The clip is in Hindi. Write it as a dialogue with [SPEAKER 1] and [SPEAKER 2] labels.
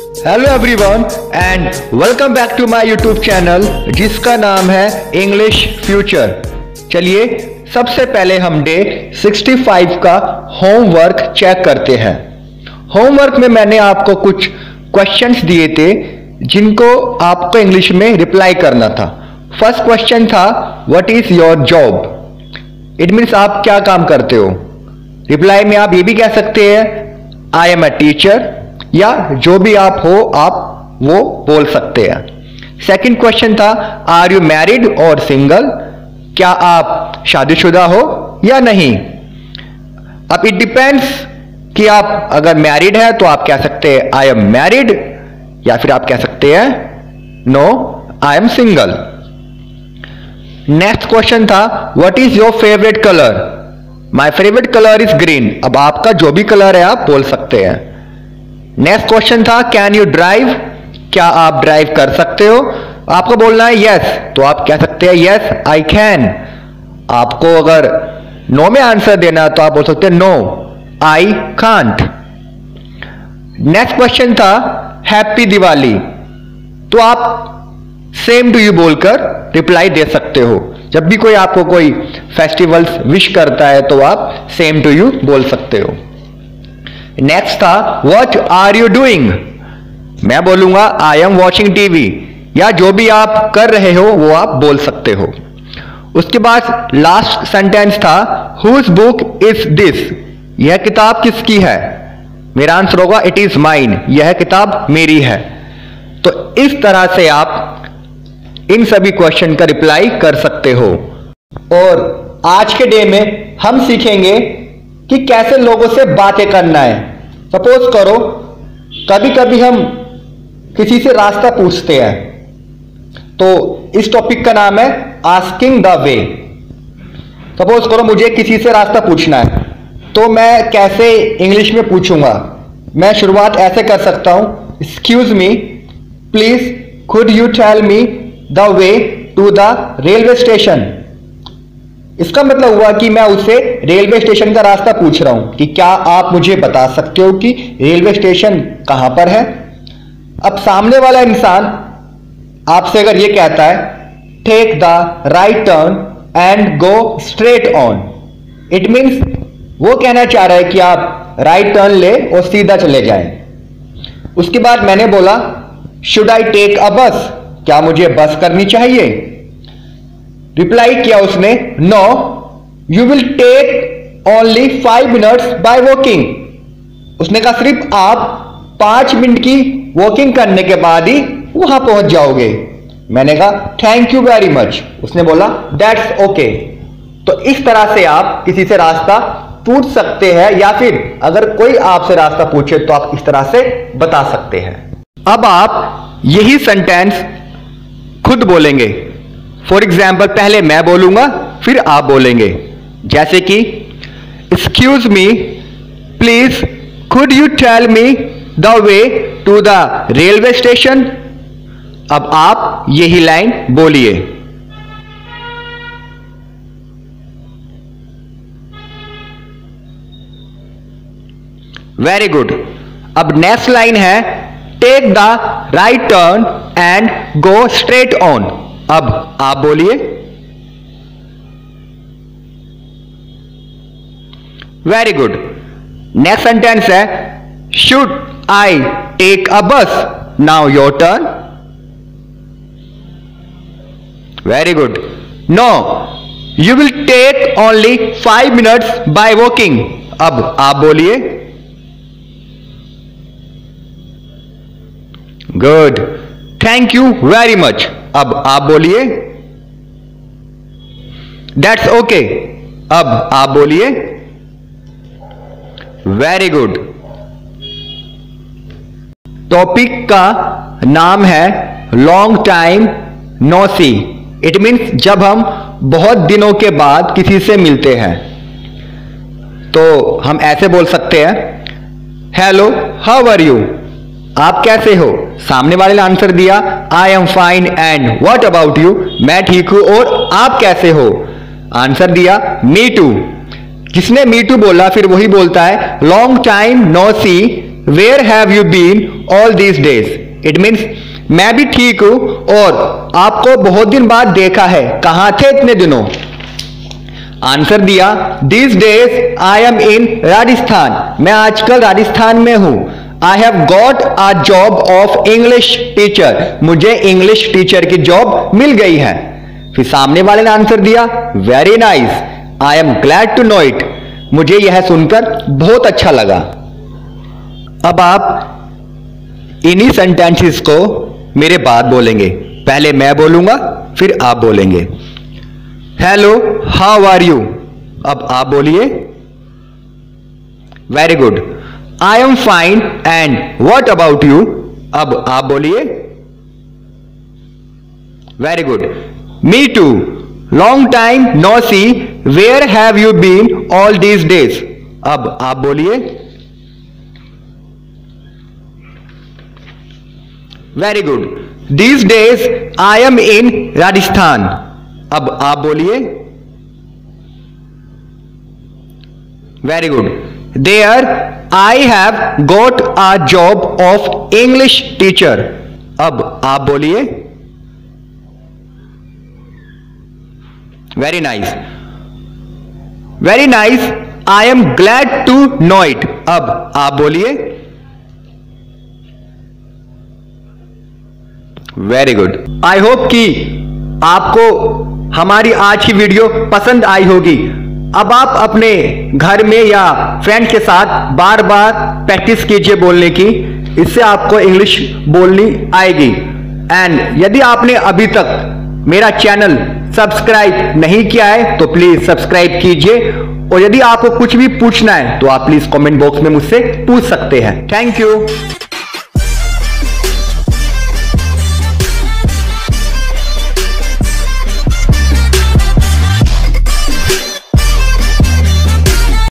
[SPEAKER 1] Hello everyone and welcome back to my YouTube channel जिसका नाम है इंग्लिश फ्यूचर। चलिए सबसे पहले हम डे 65 का होमवर्क चेक करते हैं। होमवर्क में मैंने आपको कुछ क्वेश्चंस दिए थे जिनको आपको इंग्लिश में रिप्लाई करना था। फर्स्ट क्वेश्चन था what is your job. It means आप क्या काम करते हो। रिप्लाई में आप ये भी कह सकते हैं आई एम अ टीचर, या जो भी आप हो आप वो बोल सकते हैं। सेकंड क्वेश्चन था आर यू मैरिड और सिंगल, क्या आप शादीशुदा हो या नहीं। अब इट डिपेंड्स कि आप अगर मैरिड है तो आप कह सकते हैं आई एम मैरिड, या फिर आप कह सकते हैं no I am single. Next question था what is your favourite colour. My favourite colour is green. अब आपका जो भी कलर है आप बोल सकते हैं। नेक्स्ट क्वेश्चन था कैन यू ड्राइव, क्या आप ड्राइव कर सकते हो। आपको बोलना है यस, तो आप कह सकते हैं यस आई कैन। आपको अगर नो में आंसर देना तो आप बोल सकते हैं no I can't. Next question था हैप्पी दिवाली, तो आप सेम टू यू बोलकर रिप्लाई दे सकते हो। जब भी कोई आपको कोई फेस्टिवल्स विश करता है तो आप सेम टू यू बोल सकते हो। नेक्स्ट था व्हाट आर यू डूइंग। मैं बोलूंगा आई एम वॉचिंग टीवी, या जो भी आप कर रहे हो वो आप बोल सकते हो। उसके बाद लास्ट सेंटेंस था हुज बुक इज दिस, यह किताब किसकी है। मेरा आंसर होगा इट इज माइन, यह किताब मेरी है। तो इस तरह से आप इन सभी क्वेश्चन का रिप्लाई कर सकते हो। और आज के डे में हम सीखेंगे कि कैसे लोगों से बातें करना है। सपोज करो कभी कभी हम किसी से रास्ता पूछते हैं, तो इस टॉपिक का नाम है आस्किंग द वे। सपोज करो मुझे किसी से रास्ता पूछना है, तो मैं कैसे इंग्लिश में पूछूंगा। मैं शुरुआत ऐसे कर सकता हूं excuse me please could you tell me the way to the railway station. इसका मतलब हुआ कि मैं उससे रेलवे स्टेशन का रास्ता पूछ रहा हूं कि क्या आप मुझे बता सकते हो कि रेलवे स्टेशन कहां पर है। अब सामने वाला इंसान आपसे अगर यह कहता है take the right turn and go straight on, it means वो कहना चाह रहा है कि आप राइट टर्न ले और सीधा चले जाएं। उसके बाद मैंने बोला शुड आई टेक अ बस, क्या मुझे बस करनी चाहिए। रिप्लाई किया उसने no you will take only 5 minutes by walking. उसने कहा सिर्फ आप 5 मिनट की वॉकिंग करने के बाद ही वहां पहुंच जाओगे। मैंने कहा थैंक यू वेरी मच। उसने बोला दैट्स ओके। तो इस तरह से आप किसी से रास्ता पूछ सकते हैं, या फिर अगर कोई आपसे रास्ता पूछे तो आप इस तरह से बता सकते हैं। अब आप यही सेंटेंस खुद बोलेंगे। फॉर एग्जाम्पल पहले मैं बोलूंगा फिर आप बोलेंगे, जैसे कि excuse me please could you tell me the way to the railway station. अब आप यही लाइन बोलिए। Very good. अब नेक्स्ट लाइन है take the right turn and go straight on. अब आप बोलिए। Very good. नेक्स्ट सेंटेंस है should I take a bus, now your turn. Very good. No you will take only 5 minutes by walking. अब आप बोलिए। Good, thank you very much. अब आप बोलिए। That's okay. अब आप बोलिए। Very good. टॉपिक का नाम है long time no see. It means जब हम बहुत दिनों के बाद किसी से मिलते हैं तो हम ऐसे बोल सकते हैं हेलो हाउ आर यू, आप कैसे हो। सामने वाले ने आंसर दिया आई am fine and what about you, मैं ठीक हूं और आप कैसे हो। आंसर दिया मी टू। जिसने मी टू बोला फिर वही बोलता है long time no see where have you been all these days. It means मैं भी ठीक हूं और आपको बहुत दिन बाद देखा है, कहां थे इतने दिनों। आंसर दिया, these days I am in Rajasthan. मैं आजकल राजस्थान में हूं। I have got a job of English teacher. मुझे इंग्लिश टीचर की जॉब मिल गई है। फिर सामने वाले ने आंसर दिया, very nice, I am glad to know it. मुझे यह सुनकर बहुत अच्छा लगा। अब आप इन्हीं सेंटेंसेस को मेरे बाद बोलेंगे। पहले मैं बोलूंगा, फिर आप बोलेंगे। Hello, how are you. अब आप बोलिए। Very good, I am fine and what about you. अब आप बोलिए। Very good, me too, long time no see, where have you been all these days. अब आप बोलिए। Very good, these days I am in Rajasthan. अब आप बोलिए। Very good, there I have got a job of English teacher. अब आप बोलिए। Very nice, very nice, I am glad to know it. अब आप बोलिए। वेरी गुड, आई होप कि आपको हमारी आज की वीडियो पसंद आई होगी। अब आप अपने घर में या फ्रेंड के साथ बार बार प्रैक्टिस कीजिए बोलने की, इससे आपको इंग्लिश बोलनी आएगी। एंड यदि आपने अभी तक मेरा चैनल सब्सक्राइब नहीं किया है तो प्लीज सब्सक्राइब कीजिए। और यदि आपको कुछ भी पूछना है तो आप प्लीज कमेंट बॉक्स में मुझसे पूछ सकते हैं। Thank you.